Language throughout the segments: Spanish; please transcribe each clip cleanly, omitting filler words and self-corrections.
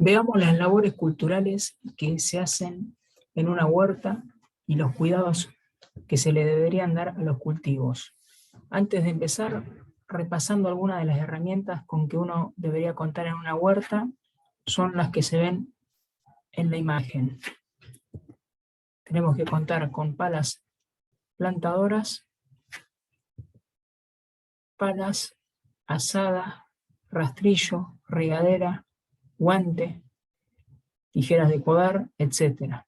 Veamos las labores culturales que se hacen en una huerta y los cuidados que se le deberían dar a los cultivos. Antes de empezar, repasando algunas de las herramientas con que uno debería contar en una huerta, son las que se ven en la imagen. Tenemos que contar con palas plantadoras, palas, azada, rastrillo, regadera, guante, tijeras de podar, etc.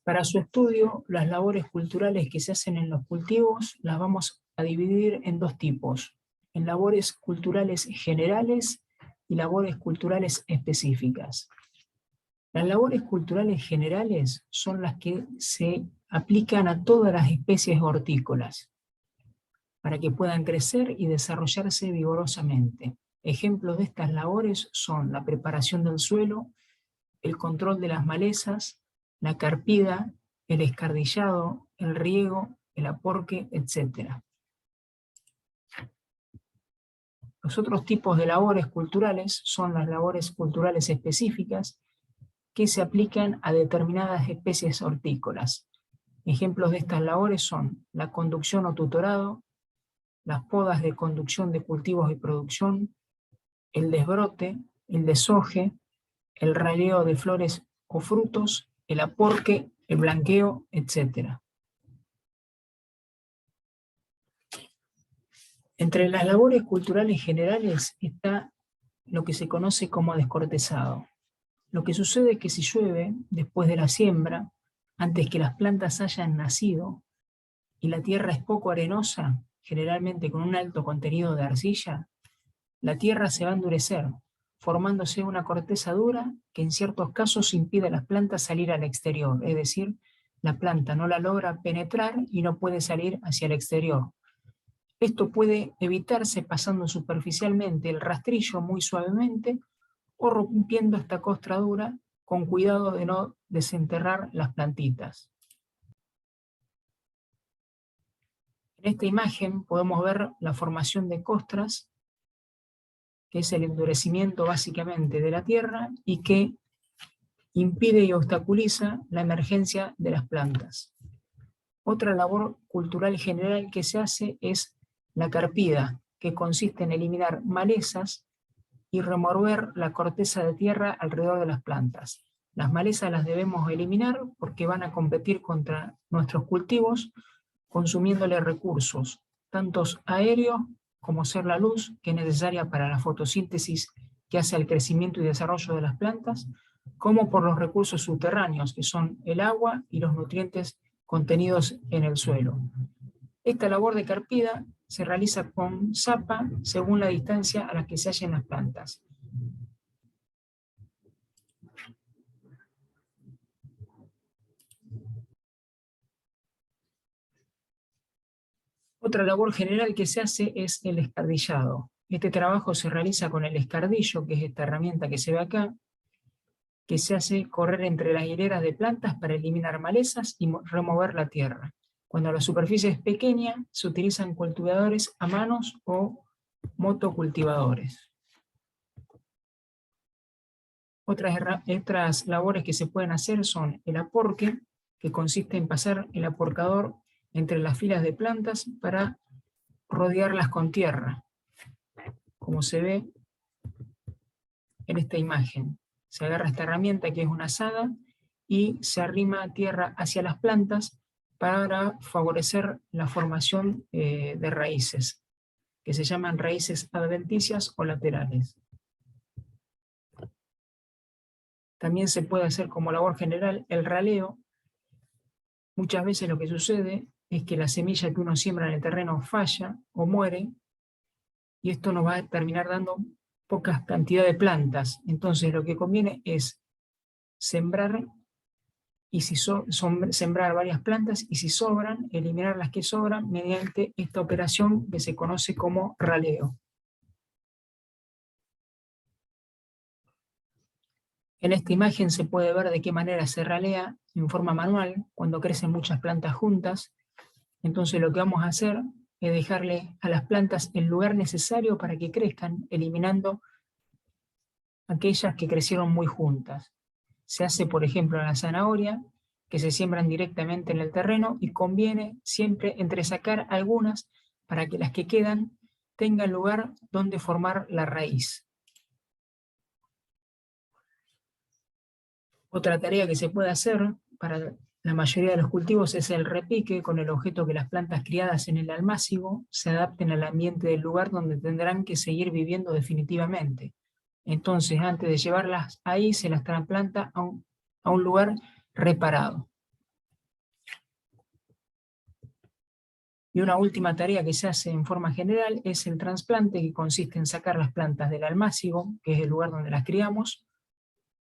Para su estudio, las labores culturales que se hacen en los cultivos las vamos a dividir en dos tipos: en labores culturales generales y labores culturales específicas. Las labores culturales generales son las que se aplican a todas las especies hortícolas para que puedan crecer y desarrollarse vigorosamente. Ejemplos de estas labores son la preparación del suelo, el control de las malezas, la carpida, el escardillado, el riego, el aporque, etc. Los otros tipos de labores culturales son las labores culturales específicas, que se aplican a determinadas especies hortícolas. Ejemplos de estas labores son la conducción o tutorado, las podas de conducción de cultivos y producción, el desbrote, el deshoje, el raleo de flores o frutos, el aporque, el blanqueo, etc. Entre las labores culturales generales está lo que se conoce como descortezado. Lo que sucede es que si llueve después de la siembra, antes que las plantas hayan nacido, y la tierra es poco arenosa, generalmente con un alto contenido de arcilla, la tierra se va a endurecer, formándose una corteza dura que en ciertos casos impide a las plantas salir al exterior, es decir, la planta no la logra penetrar y no puede salir hacia el exterior. Esto puede evitarse pasando superficialmente el rastrillo muy suavemente o rompiendo esta costra dura con cuidado de no desenterrar las plantitas. En esta imagen podemos ver la formación de costras, que es el endurecimiento básicamente de la tierra y que impide y obstaculiza la emergencia de las plantas. Otra labor cultural general que se hace es la carpida, que consiste en eliminar malezas y remover la corteza de tierra alrededor de las plantas. Las malezas las debemos eliminar porque van a competir contra nuestros cultivos, consumiéndole recursos, tanto aéreos como ser la luz, que es necesaria para la fotosíntesis que hace el crecimiento y desarrollo de las plantas, como por los recursos subterráneos, que son el agua y los nutrientes contenidos en el suelo. Esta labor de carpida se realiza con zapa según la distancia a la que se hallen las plantas. Otra labor general que se hace es el escardillado. Este trabajo se realiza con el escardillo, que es esta herramienta que se ve acá, que se hace correr entre las hileras de plantas para eliminar malezas y remover la tierra. Cuando la superficie es pequeña, se utilizan cultivadores a manos o motocultivadores. Otras labores que se pueden hacer son el aporque, que consiste en pasar el aporcador entre las filas de plantas para rodearlas con tierra, como se ve en esta imagen. Se agarra esta herramienta, que es una azada, y se arrima tierra hacia las plantas para favorecer la formación de raíces, que se llaman raíces adventicias o laterales. También se puede hacer como labor general el raleo. Muchas veces lo que sucede es que la semilla que uno siembra en el terreno falla o muere, y esto nos va a terminar dando poca cantidad de plantas. Entonces lo que conviene es sembrar, y sembrar varias plantas, y si sobran, eliminar las que sobran mediante esta operación que se conoce como raleo. En esta imagen se puede ver de qué manera se ralea en forma manual cuando crecen muchas plantas juntas. Entonces lo que vamos a hacer es dejarle a las plantas el lugar necesario para que crezcan, eliminando aquellas que crecieron muy juntas. Se hace, por ejemplo, en la zanahoria, que se siembran directamente en el terreno, y conviene siempre entresacar algunas para que las que quedan tengan lugar donde formar la raíz. Otra tarea que se puede hacer para la mayoría de los cultivos es el repique, con el objeto que las plantas criadas en el almácigo se adapten al ambiente del lugar donde tendrán que seguir viviendo definitivamente. Entonces, antes de llevarlas ahí, se las trasplanta a un lugar reparado. Y una última tarea que se hace en forma general es el trasplante, que consiste en sacar las plantas del almácigo, que es el lugar donde las criamos,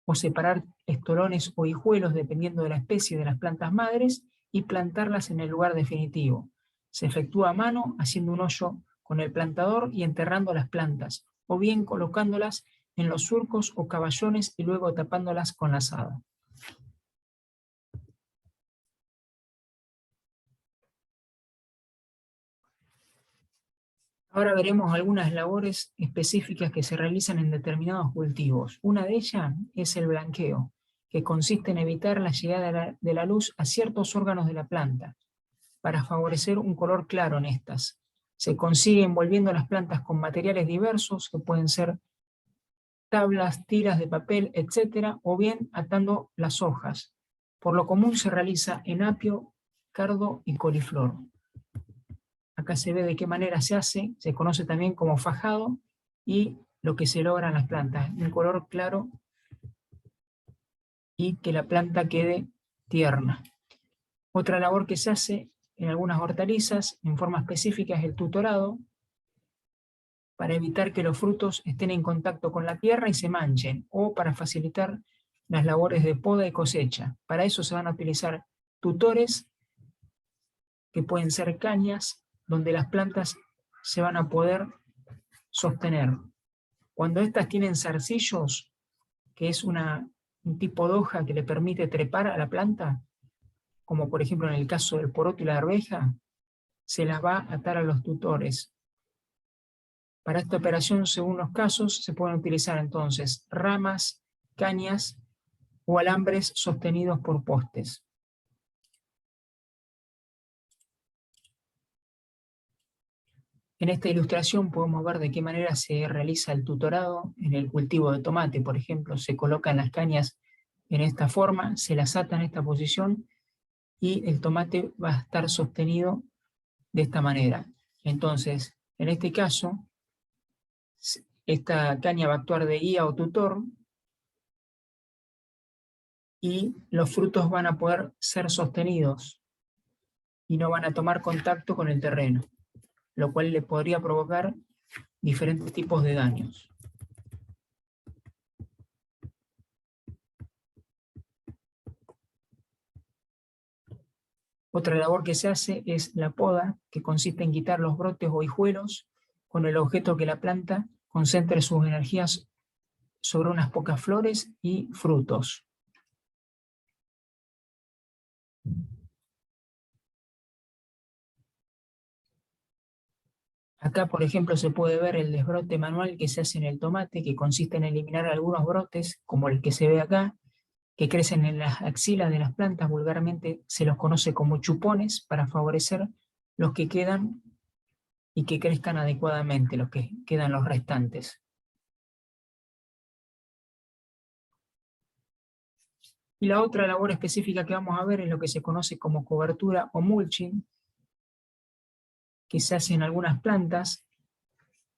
o separar estolones o hijuelos dependiendo de la especie de las plantas madres y plantarlas en el lugar definitivo. Se efectúa a mano haciendo un hoyo con el plantador y enterrando las plantas, o bien colocándolas en los surcos o caballones y luego tapándolas con la azada. Ahora veremos algunas labores específicas que se realizan en determinados cultivos. Una de ellas es el blanqueo, que consiste en evitar la llegada de la luz a ciertos órganos de la planta, para favorecer un color claro en estas. Se consigue envolviendo las plantas con materiales diversos, que pueden ser tablas, tiras de papel, etc., o bien atando las hojas. Por lo común se realiza en apio, cardo y coliflor. Acá se ve de qué manera se hace, se conoce también como fajado, y lo que se logra en las plantas, un color claro y que la planta quede tierna. Otra labor que se hace en algunas hortalizas en forma específica es el tutorado, para evitar que los frutos estén en contacto con la tierra y se manchen, o para facilitar las labores de poda y cosecha. Para eso se van a utilizar tutores, que pueden ser cañas, donde las plantas se van a poder sostener. Cuando estas tienen zarcillos, que es un tipo de hoja que le permite trepar a la planta, como por ejemplo en el caso del poroto y la arveja, se las va a atar a los tutores. Para esta operación, según los casos, se pueden utilizar entonces ramas, cañas o alambres sostenidos por postes. En esta ilustración podemos ver de qué manera se realiza el tutorado en el cultivo de tomate. Por ejemplo, se colocan las cañas en esta forma, se las ata en esta posición y el tomate va a estar sostenido de esta manera. Entonces, en este caso, esta caña va a actuar de guía o tutor y los frutos van a poder ser sostenidos y no van a tomar contacto con el terreno, lo cual le podría provocar diferentes tipos de daños. Otra labor que se hace es la poda, que consiste en quitar los brotes o hijuelos con el objeto que la planta concentre sus energías sobre unas pocas flores y frutos. Acá, por ejemplo, se puede ver el desbrote manual que se hace en el tomate, que consiste en eliminar algunos brotes, como el que se ve acá, que crecen en las axilas de las plantas. Vulgarmente se los conoce como chupones, para favorecer los que quedan y que crezcan adecuadamente, los que quedan los restantes. Y la otra labor específica que vamos a ver es lo que se conoce como cobertura o mulching, que se hace en algunas plantas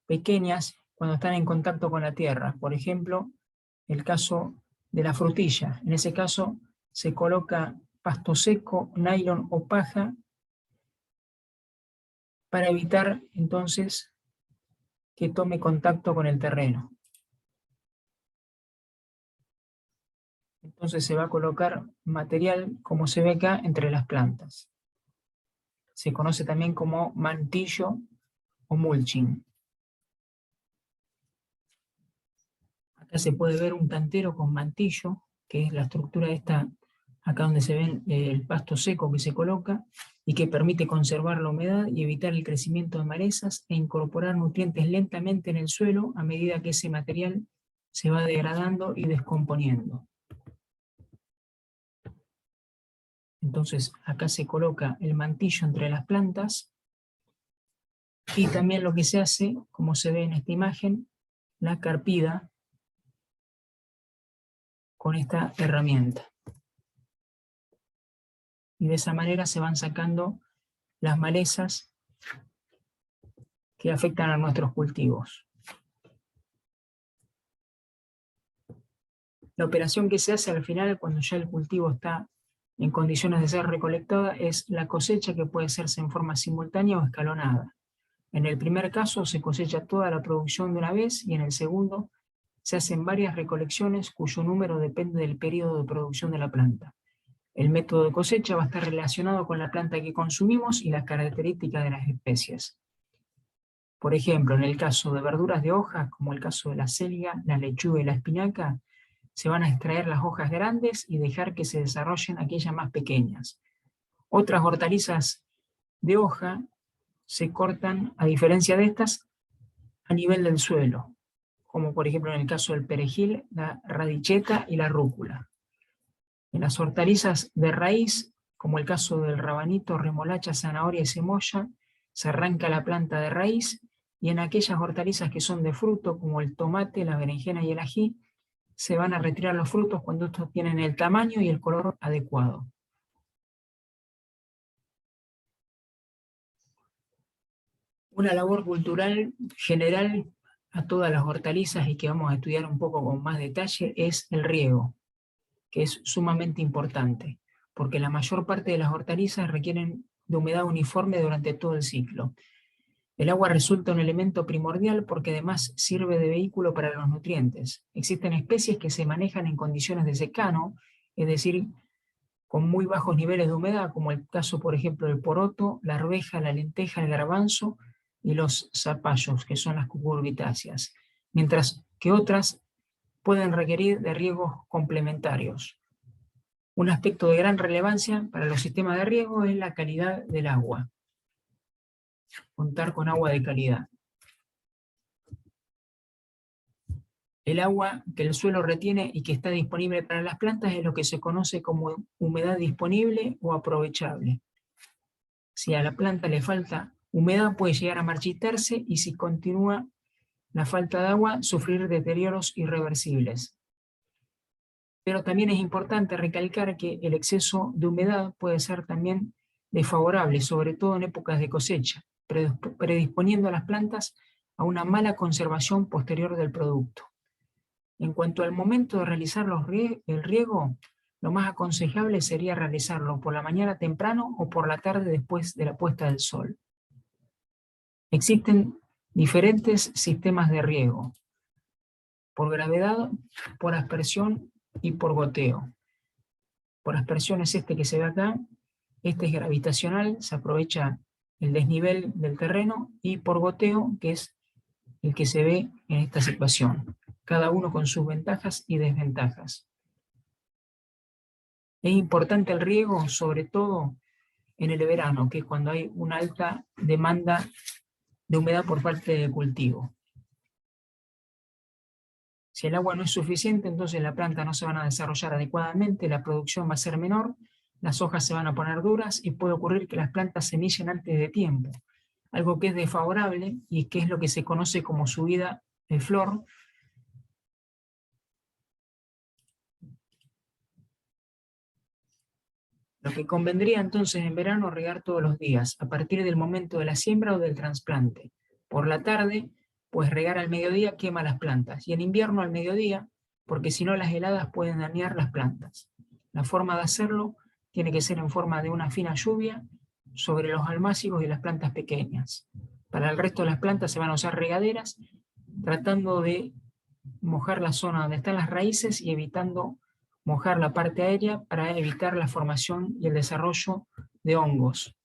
pequeñas cuando están en contacto con la tierra. Por ejemplo, el caso de la frutilla. En ese caso se coloca pasto seco, nylon o paja, para evitar entonces que tome contacto con el terreno. Entonces se va a colocar material, como se ve acá, entre las plantas. Se conoce también como mantillo o mulching. Acá se puede ver un cantero con mantillo, que es la estructura esta, acá donde se ve el pasto seco que se coloca, y que permite conservar la humedad y evitar el crecimiento de malezas e incorporar nutrientes lentamente en el suelo a medida que ese material se va degradando y descomponiendo. Entonces acá se coloca el mantillo entre las plantas y también lo que se hace, como se ve en esta imagen, la carpida con esta herramienta. Y de esa manera se van sacando las malezas que afectan a nuestros cultivos. La operación que se hace al final, cuando ya el cultivo está en condiciones de ser recolectada, es la cosecha, que puede hacerse en forma simultánea o escalonada. En el primer caso se cosecha toda la producción de una vez, y en el segundo se hacen varias recolecciones cuyo número depende del periodo de producción de la planta. El método de cosecha va a estar relacionado con la planta que consumimos y las características de las especies. Por ejemplo, en el caso de verduras de hojas, como el caso de la selga, la lechuga y la espinaca, se van a extraer las hojas grandes y dejar que se desarrollen aquellas más pequeñas. Otras hortalizas de hoja se cortan, a diferencia de estas, a nivel del suelo, como por ejemplo en el caso del perejil, la radicheta y la rúcula. En las hortalizas de raíz, como el caso del rabanito, remolacha, zanahoria y cebolla, se arranca la planta de raíz, y en aquellas hortalizas que son de fruto, como el tomate, la berenjena y el ají, se van a retirar los frutos cuando estos tienen el tamaño y el color adecuado. Una labor cultural general a todas las hortalizas, y que vamos a estudiar un poco con más detalle, es el riego, que es sumamente importante, porque la mayor parte de las hortalizas requieren de humedad uniforme durante todo el ciclo. El agua resulta un elemento primordial porque además sirve de vehículo para los nutrientes. Existen especies que se manejan en condiciones de secano, es decir, con muy bajos niveles de humedad, como el caso, por ejemplo, del poroto, la arveja, la lenteja, el garbanzo y los zapallos, que son las cucurbitáceas, mientras que otras pueden requerir de riegos complementarios. Un aspecto de gran relevancia para los sistemas de riego es la calidad del agua. Contar con agua de calidad. El agua que el suelo retiene y que está disponible para las plantas es lo que se conoce como humedad disponible o aprovechable. Si a la planta le falta humedad, puede llegar a marchitarse, y si continúa la falta de agua, sufrir deterioros irreversibles. Pero también es importante recalcar que el exceso de humedad puede ser también desfavorable, sobre todo en épocas de cosecha, predisponiendo a las plantas a una mala conservación posterior del producto. En cuanto al momento de realizar el riego, lo más aconsejable sería realizarlo por la mañana temprano o por la tarde después de la puesta del sol. Existen diferentes sistemas de riego: por gravedad, por aspersión y por goteo. Por aspersión es este que se ve acá, este es gravitacional, se aprovecha el desnivel del terreno, y por goteo, que es el que se ve en esta situación, cada uno con sus ventajas y desventajas. Es importante el riego, sobre todo en el verano, que es cuando hay una alta demanda de humedad por parte del cultivo. Si el agua no es suficiente, entonces las plantas no se van a desarrollar adecuadamente, la producción va a ser menor, las hojas se van a poner duras y puede ocurrir que las plantas semillen antes de tiempo, algo que es desfavorable y que es lo que se conoce como subida de flor. Lo que convendría entonces en verano, regar todos los días, a partir del momento de la siembra o del trasplante. Por la tarde, pues regar al mediodía quema las plantas, y en invierno al mediodía, porque si no las heladas pueden dañar las plantas. La forma de hacerlo tiene que ser en forma de una fina lluvia sobre los almácigos y las plantas pequeñas. Para el resto de las plantas se van a usar regaderas, tratando de mojar la zona donde están las raíces y evitando mojar la parte aérea para evitar la formación y el desarrollo de hongos.